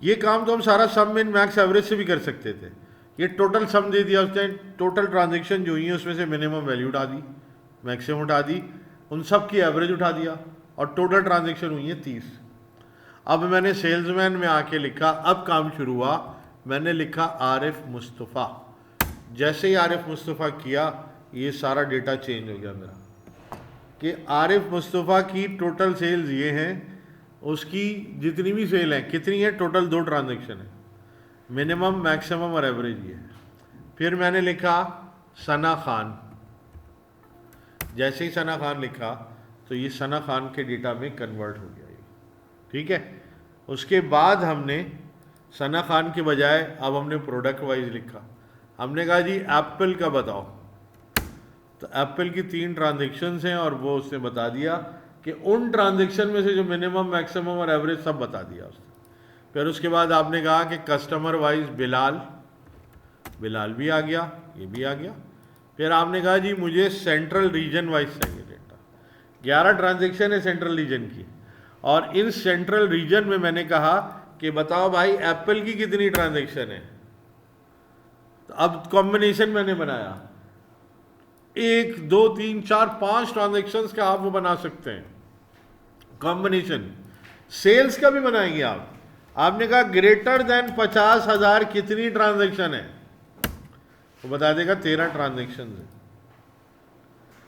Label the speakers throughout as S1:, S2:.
S1: ये काम तो हम सारा सम इन मैक्स एवरेज से भी कर सकते थे। ये टोटल सम दे दिया उसने, टोटल ट्रांजेक्शन जो हुई है उसमें से मिनिमम वैल्यू उठा दी, मैक्सिमम उठा दी, उन सब की एवरेज उठा दिया और टोटल ट्रांजेक्शन हुई है 30। अब मैंने सेल्समैन में आके लिखा, अब काम शुरू हुआ, मैंने लिखा आरिफ मुस्तफ़ा। जैसे ही आरिफ मुस्तफ़ा किया ये सारा डेटा चेंज हो गया मेरा कि आरिफ मुस्तफ़ा की टोटल सेल्स ये हैं, उसकी जितनी भी सेल है कितनी है, टोटल 2 ट्रांजेक्शन है, मिनिमम मैक्सिमम और एवरेज ये है। फिर मैंने लिखा सना खान। जैसे ही सना खान लिखा तो ये सना खान के डेटा में कन्वर्ट हो गया ये, ठीक है। उसके बाद हमने सना खान के बजाय अब हमने प्रोडक्ट वाइज लिखा। हमने कहा जी एप्पल का बताओ, तो एप्पल की 3 ट्रांजेक्शन्स हैं और वो उसने बता दिया कि उन ट्रांजेक्शन में से जो मिनिमम मैक्सिमम और एवरेज सब बता दिया उसने। फिर उसके बाद आपने कहा कि कस्टमर वाइज बिलाल, बिलाल भी आ गया, ये भी आ गया। फिर आपने कहा जी मुझे सेंट्रल रीजन वाइज चाहिए डेटा। 11 ट्रांजेक्शन है सेंट्रल रीजन की, और इन सेंट्रल रीजन में मैंने कहा कि बताओ भाई एप्पल की कितनी ट्रांजेक्शन है। तो अब कॉम्बिनेशन मैंने बनाया, 1 2 3 4 5 ट्रांजेक्शन्स का आप वो बना सकते हैं कॉम्बिनेशन। सेल्स का भी बनाएंगे आप। आपने कहा ग्रेटर देन 50,000 कितनी ट्रांजेक्शन है, तो बता देगा 13 ट्रांजेक्शन है।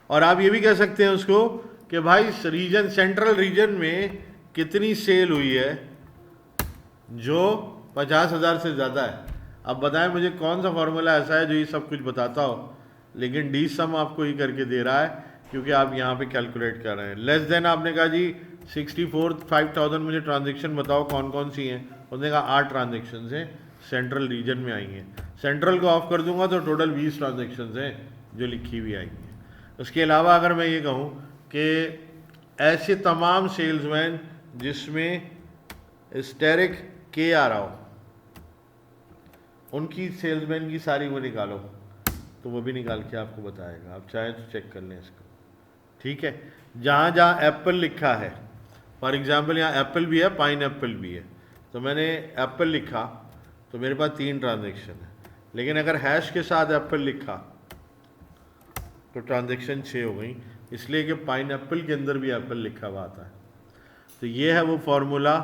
S1: और आप ये भी कह सकते हैं उसको कि भाई रीजन, सेंट्रल रीजन में कितनी सेल हुई है जो 50,000 से ज़्यादा है। अब बताएं मुझे कौन सा फॉर्मूला ऐसा है जो ये सब कुछ बताता हो, लेकिन डी सम आपको ही करके दे रहा है क्योंकि आप यहाँ पे कैलकुलेट कर रहे हैं। लेस देन आपने कहा जी 64,500 मुझे ट्रांजेक्शन बताओ कौन कौन सी हैं, उसने कहा 8 ट्रांजेक्शन हैं सेंट्रल रीजन में आई हैं। सेंट्रल को ऑफ कर दूंगा तो टोटल 20 ट्रांजेक्शन हैं जो लिखी हुई आई हैं। उसके अलावा अगर मैं ये कहूँ कि ऐसे तमाम सेल्समैन जिसमें स्टेरिक के आ रहा हो, उनकी सेल्समैन की सारी वो निकालो, तो वो भी निकाल के आपको बताएगा। आप चाहें तो चेक कर लें इसको, ठीक है। जहाँ जहाँ एप्पल लिखा है, फॉर एग्जांपल यहाँ एप्पल भी है, पाइन एप्पल भी है, तो मैंने एप्पल लिखा तो मेरे पास 3 ट्रांजेक्शन है। लेकिन अगर हैश के साथ एप्पल लिखा तो ट्रांजेक्शन 6 हो गई, इसलिए कि पाइन एप्पल के अंदर भी एप्पल लिखा हुआ आता है। तो ये है वो फॉर्मूला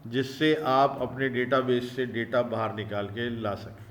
S1: जिससे आप अपने डेटाबेस से डेटा बाहर निकाल के ला सकते हैं।